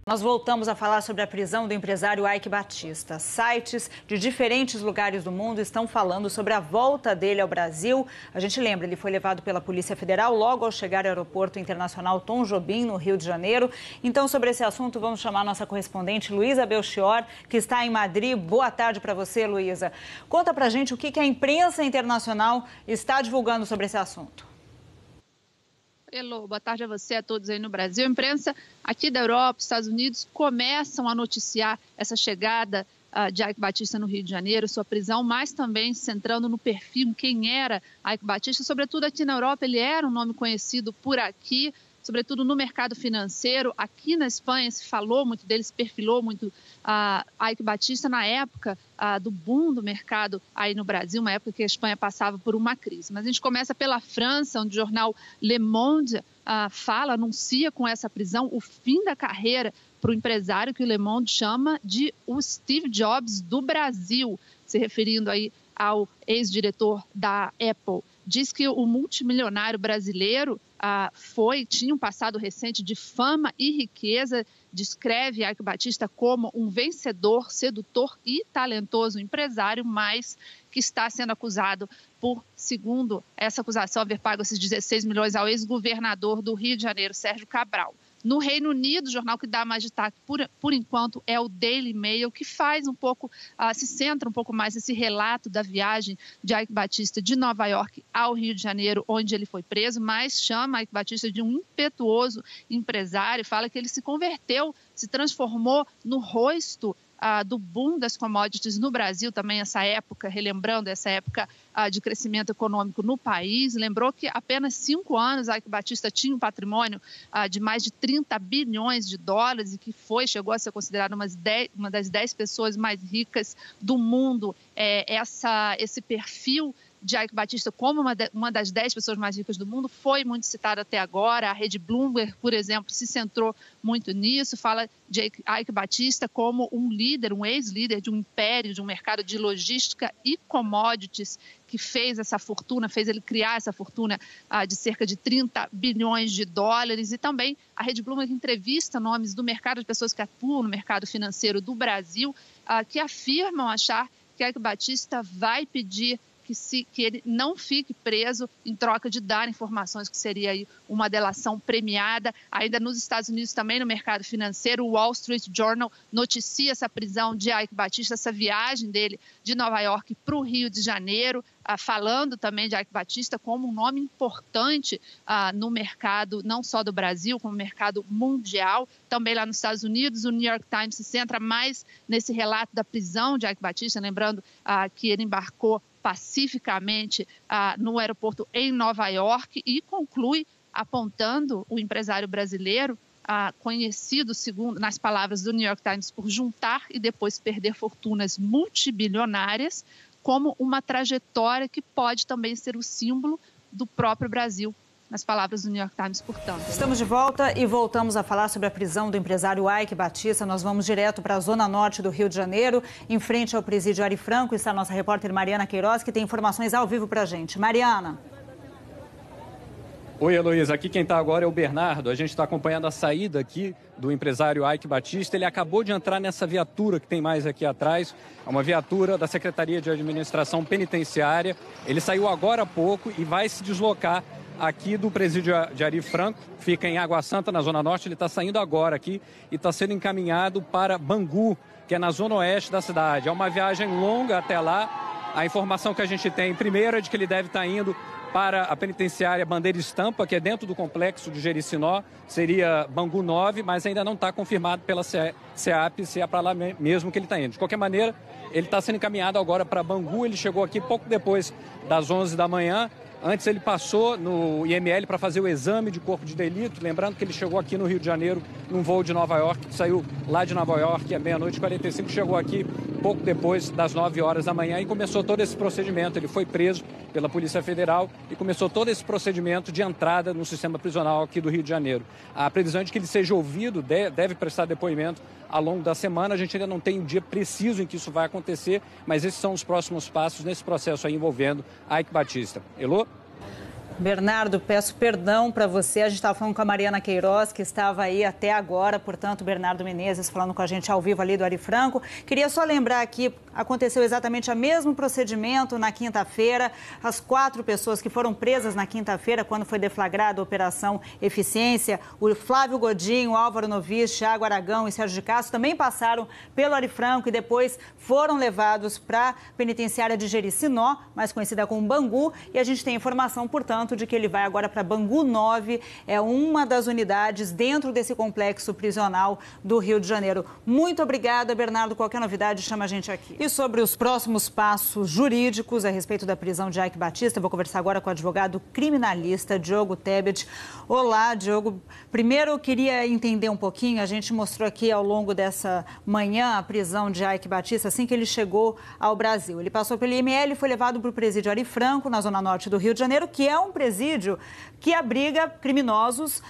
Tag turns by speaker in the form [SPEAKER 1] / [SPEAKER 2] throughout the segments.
[SPEAKER 1] Nós voltamos a falar sobre a prisão do empresário Eike Batista. Sites de diferentes lugares do mundo estão falando sobre a volta dele ao Brasil. A gente lembra, ele foi levado pela Polícia Federal logo ao chegar ao Aeroporto Internacional Tom Jobim, no Rio de Janeiro. Então, sobre esse assunto, vamos chamar a nossa correspondente Luísa Belchior, que está em Madrid. Boa tarde para você, Luísa. Conta pra gente o que a imprensa internacional está divulgando sobre esse assunto.
[SPEAKER 2] Elô, boa tarde a você, a todos aí no Brasil. A imprensa aqui da Europa, Estados Unidos, começam a noticiar essa chegada de Eike Batista no Rio de Janeiro, sua prisão, mas também centrando no perfil, quem era Eike Batista. Sobretudo aqui na Europa, ele era um nome conhecido por aqui, sobretudo no mercado financeiro. Aqui na Espanha se falou muito dele, se perfilou muito Eike Batista na época do boom do mercado aí no Brasil, uma época que a Espanha passava por uma crise. Mas a gente começa pela França, onde o jornal Le Monde anuncia com essa prisão o fim da carreira para o empresário que o Le Monde chama de o Steve Jobs do Brasil, se referindo aí ao ex-diretor da Apple. Diz que o multimilionário brasileiro tinha um passado recente de fama e riqueza, descreve Eike Batista como um vencedor, sedutor e talentoso empresário, mas que está sendo acusado por, segundo essa acusação, haver pago esses 16 milhões ao ex-governador do Rio de Janeiro, Sérgio Cabral. No Reino Unido, o jornal que dá mais destaque por enquanto é o Daily Mail, que faz um pouco, se centra um pouco mais nesse relato da viagem de Eike Batista de Nova York ao Rio de Janeiro, onde ele foi preso, mas chama Eike Batista de um impetuoso empresário, fala que ele se converteu, se transformou no rosto do boom das commodities no Brasil, também essa época, relembrando essa época de crescimento econômico no país. Lembrou que apenas 5 anos Eike Batista tinha um patrimônio de mais de 30 bilhões de dólares e que chegou a ser considerado uma das 10 pessoas mais ricas do mundo. Esse perfil de Eike Batista como uma das 10 pessoas mais ricas do mundo foi muito citado até agora. A rede Bloomberg, por exemplo, se centrou muito nisso, fala de Eike Batista como um líder, um ex-líder de um império, de um mercado de logística e commodities que fez ele criar essa fortuna de cerca de 30 bilhões de dólares. E também a rede Bloomberg entrevista nomes do mercado, de pessoas que atuam no mercado financeiro do Brasil, que afirmam achar que Eike Batista vai pedir que ele não fique preso em troca de dar informações, que seria aí uma delação premiada. Ainda nos Estados Unidos, também no mercado financeiro, o Wall Street Journal noticia essa prisão de Eike Batista, essa viagem dele de Nova York para o Rio de Janeiro, falando também de Eike Batista como um nome importante no mercado, não só do Brasil, como no mercado mundial. Também lá nos Estados Unidos, o New York Times se centra mais nesse relato da prisão de Eike Batista, lembrando que ele embarcou pacificamente no aeroporto em Nova York e conclui apontando o empresário brasileiro, conhecido, segundo nas palavras do New York Times, por juntar e depois perder fortunas multibilionárias, como uma trajetória que pode também ser o símbolo do próprio Brasil, nas palavras do New York Times, portanto.
[SPEAKER 1] Estamos de volta e voltamos a falar sobre a prisão do empresário Eike Batista. Nós vamos direto para a zona norte do Rio de Janeiro, em frente ao presídio Ari Franco. Está a nossa repórter Mariana Queiroz, que tem informações ao vivo para a gente. Mariana.
[SPEAKER 3] Oi, Heloísa. Aqui quem está agora é o Bernardo. A gente está acompanhando a saída aqui do empresário Eike Batista. Ele acabou de entrar nessa viatura que tem mais aqui atrás. É uma viatura da Secretaria de Administração Penitenciária. Ele saiu agora há pouco e vai se deslocar aqui do presídio de Ari Franco, fica em Água Santa, na Zona Norte. Ele está saindo agora aqui e está sendo encaminhado para Bangu, que é na zona oeste da cidade. É uma viagem longa até lá. A informação que a gente tem, primeiro, é de que ele deve estar indo para a penitenciária Bandeira Estampa, que é dentro do complexo de Jericinó, seria Bangu 9, mas ainda não está confirmado pela SEAP se é para lá mesmo que ele está indo. De qualquer maneira, ele está sendo encaminhado agora para Bangu. Ele chegou aqui pouco depois das 11 da manhã. Antes ele passou no IML para fazer o exame de corpo de delito, lembrando que ele chegou aqui no Rio de Janeiro num voo de Nova York, saiu lá de Nova York à meia-noite e 45, chegou aqui pouco depois das 9 horas da manhã e começou todo esse procedimento. Ele foi preso pela Polícia Federal e começou todo esse procedimento de entrada no sistema prisional aqui do Rio de Janeiro. A previsão é de que ele seja ouvido, deve prestar depoimento ao longo da semana. A gente ainda não tem um dia preciso em que isso vai acontecer, mas esses são os próximos passos nesse processo aí envolvendo Eike Batista. Elô?
[SPEAKER 1] Bernardo, peço perdão para você. A gente estava falando com a Mariana Queiroz, que estava aí até agora, portanto, Bernardo Menezes falando com a gente ao vivo ali do Ari Franco. Queria só lembrar aqui, aconteceu exatamente o mesmo procedimento na quinta-feira. As 4 pessoas que foram presas na quinta-feira, quando foi deflagrada a Operação Eficiência, o Flávio Godinho, o Álvaro Novis, Thiago Aragão e Sérgio de Castro também passaram pelo Ari Franco e depois foram levados para a penitenciária de Jericinó, mais conhecida como Bangu, e a gente tem informação, portanto, de que ele vai agora para Bangu 9, é uma das unidades dentro desse complexo prisional do Rio de Janeiro. Muito obrigada, Bernardo. Qualquer novidade, chama a gente aqui. E sobre os próximos passos jurídicos a respeito da prisão de Eike Batista, eu vou conversar agora com o advogado criminalista Diogo Tebet. Olá, Diogo. Primeiro, eu queria entender um pouquinho, a gente mostrou aqui ao longo dessa manhã a prisão de Eike Batista assim que ele chegou ao Brasil. Ele passou pelo IML e foi levado para o presídio Ari Franco, na zona norte do Rio de Janeiro, que é um presídio que abriga criminosos,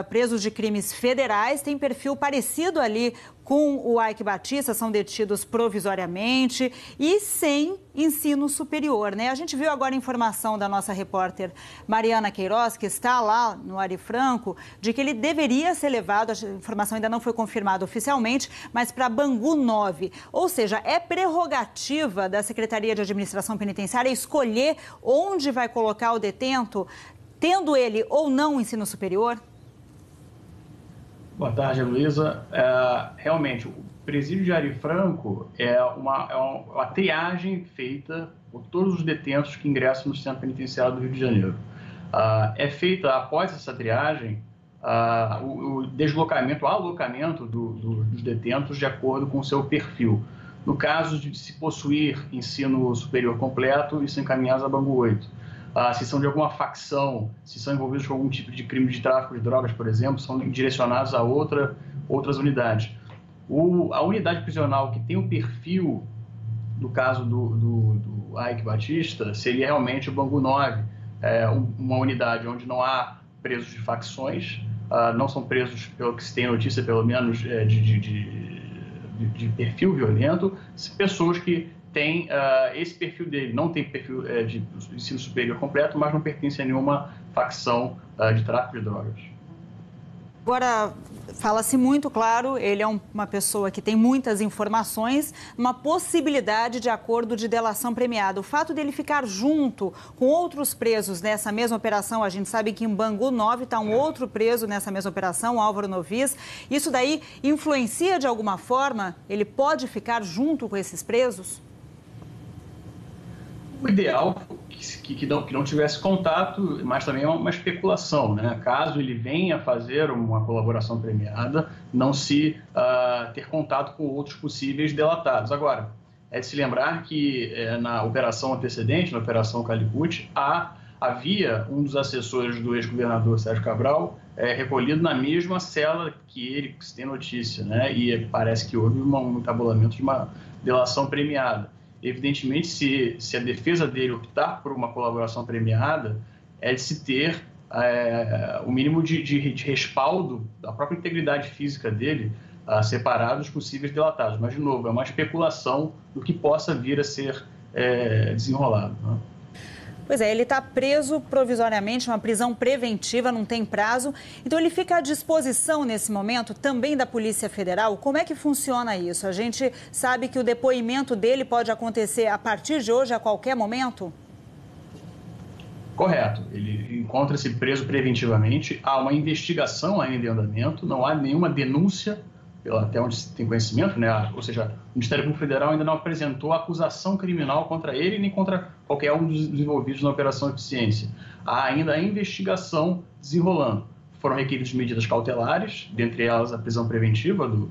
[SPEAKER 1] presos de crimes federais, tem perfil parecido ali com o Eike Batista, são detidos provisoriamente e sem ensino superior, né? A gente viu agora a informação da nossa repórter Mariana Queiroz, que está lá no Ari Franco, de que ele deveria ser levado, a informação ainda não foi confirmada oficialmente, mas para Bangu 9. Ou seja, é prerrogativa da Secretaria de Administração Penitenciária escolher onde vai colocar o detento, tendo ele ou não ensino superior?
[SPEAKER 4] Boa tarde, Luísa. Realmente, o presídio de Ari Franco é uma triagem feita por todos os detentos que ingressam no sistema penitenciário do Rio de Janeiro. É feita, após essa triagem, o deslocamento, o alocamento dos detentos de acordo com o seu perfil. No caso de se possuir ensino superior completo, isso encaminhados a Bangu 8. Se são de alguma facção, se são envolvidos com algum tipo de crime de tráfico de drogas, por exemplo, são direcionados a outras unidades. A unidade prisional que tem o perfil, no caso do Eike Batista, seria realmente o Bangu 9, uma unidade onde não há presos de facções, não são presos, pelo que se tem notícia, pelo menos, de perfil violento, pessoas que tem esse perfil dele, não tem perfil de ensino superior completo, mas não pertence a nenhuma facção de tráfico de drogas.
[SPEAKER 1] Agora, fala-se muito, claro, ele é uma pessoa que tem muitas informações, uma possibilidade de acordo de delação premiada. O fato dele ficar junto com outros presos nessa mesma operação, a gente sabe que em Bangu 9 está um outro preso nessa mesma operação, Álvaro Novis, isso daí influencia de alguma forma? Ele pode ficar junto com esses presos?
[SPEAKER 4] O ideal que não tivesse contato, mas também é uma especulação, né? Caso ele venha fazer uma colaboração premiada, não se ter contato com outros possíveis delatados. Agora, é de se lembrar que na operação antecedente, na Operação Calicut, havia um dos assessores do ex-governador Sérgio Cabral recolhido na mesma cela que ele, que se tem notícia, né? E parece que houve um entabulamento de uma delação premiada. Evidentemente, se a defesa dele optar por uma colaboração premiada, é de se ter o mínimo de respaldo da própria integridade física dele, separado dos possíveis delatados. Mas, de novo, é uma especulação do que possa vir a ser desenrolado, né?
[SPEAKER 1] Pois é, ele está preso provisoriamente, uma prisão preventiva, não tem prazo. Então, ele fica à disposição, nesse momento, também da Polícia Federal. Como é que funciona isso? A gente sabe que o depoimento dele pode acontecer a partir de hoje, a qualquer momento?
[SPEAKER 4] Correto. Ele encontra-se preso preventivamente. Há uma investigação ainda em andamento, não há nenhuma denúncia, até onde se tem conhecimento, né? Ou seja, o Ministério Público Federal ainda não apresentou acusação criminal contra ele nem contra qualquer um dos envolvidos na Operação Eficiência. Há ainda a investigação desenrolando. Foram requeridas medidas cautelares, dentre elas a prisão preventiva do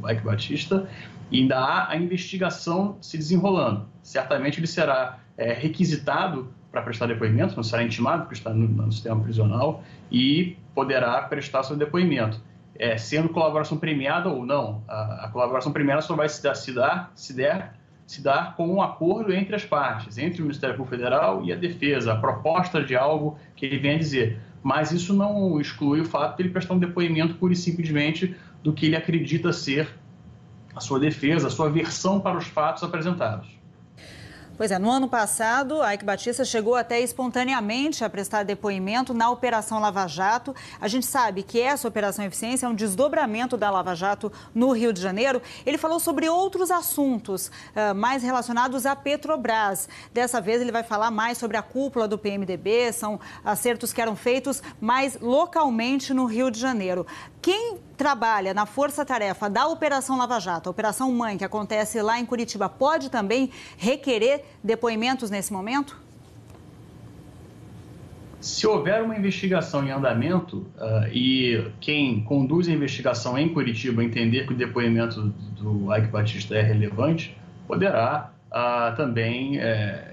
[SPEAKER 4] Eike Batista, e ainda há a investigação se desenrolando. Certamente ele será requisitado para prestar depoimento, não será intimado, porque está no sistema prisional, e poderá prestar seu depoimento. Sendo colaboração premiada ou não. A colaboração premiada só vai se dar com um acordo entre as partes, entre o Ministério Público Federal e a defesa, a proposta de algo que ele venha dizer. Mas isso não exclui o fato de ele prestar um depoimento pura e simplesmente do que ele acredita ser a sua defesa, a sua versão para os fatos apresentados.
[SPEAKER 1] Pois é, no ano passado, Eike Batista chegou até espontaneamente a prestar depoimento na Operação Lava Jato. A gente sabe que essa Operação Eficiência é um desdobramento da Lava Jato no Rio de Janeiro. Ele falou sobre outros assuntos mais relacionados à Petrobras. Dessa vez ele vai falar mais sobre a cúpula do PMDB, são acertos que eram feitos mais localmente no Rio de Janeiro. Quem trabalha na força-tarefa da Operação Lava Jato, a Operação Mãe, que acontece lá em Curitiba, pode também requerer depoimentos nesse momento?
[SPEAKER 4] Se houver uma investigação em andamento e quem conduz a investigação em Curitiba entender que o depoimento do Eike Batista é relevante, poderá também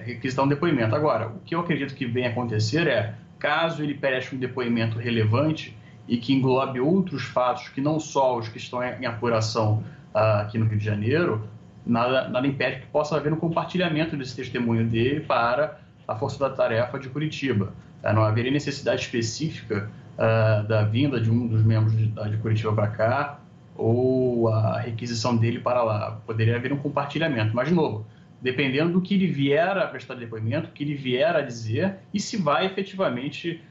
[SPEAKER 4] requisitar um depoimento. Agora, o que eu acredito que venha acontecer é, caso ele preste um depoimento relevante e que englobe outros fatos que não só os que estão em apuração aqui no Rio de Janeiro, nada impede que possa haver um compartilhamento desse testemunho dele para a força-tarefa de Curitiba. Não haveria necessidade específica da vinda de um dos membros de Curitiba para cá ou a requisição dele para lá. Poderia haver um compartilhamento, mas, de novo, dependendo do que ele vier a prestar depoimento, o que ele vier a dizer e se vai efetivamente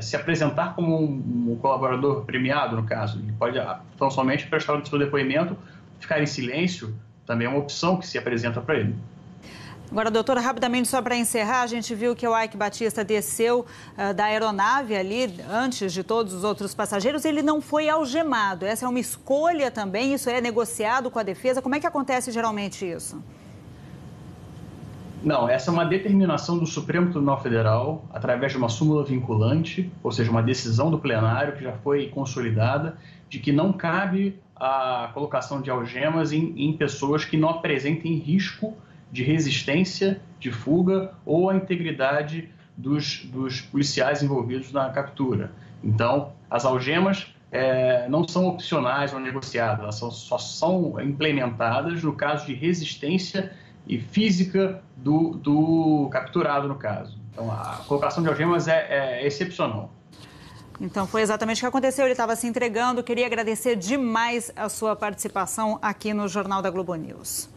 [SPEAKER 4] se apresentar como um colaborador premiado, no caso. Ele pode tão somente prestar o seu depoimento, ficar em silêncio, também é uma opção que se apresenta para ele.
[SPEAKER 1] Agora, doutora, rapidamente, só para encerrar, a gente viu que o Eike Batista desceu da aeronave ali, antes de todos os outros passageiros, ele não foi algemado. Essa é uma escolha também, isso é negociado com a defesa. Como é que acontece geralmente isso?
[SPEAKER 4] Não, essa é uma determinação do Supremo Tribunal Federal, através de uma súmula vinculante, ou seja, uma decisão do plenário que já foi consolidada, de que não cabe a colocação de algemas em pessoas que não apresentem risco de resistência, de fuga ou a integridade dos policiais envolvidos na captura. Então, as algemas não são opcionais ou negociadas, elas só são implementadas no caso de resistência e física do capturado, no caso. Então, a colocação de algemas é excepcional.
[SPEAKER 1] Então, foi exatamente o que aconteceu. Ele estava se entregando. Queria agradecer demais a sua participação aqui no Jornal da Globo News.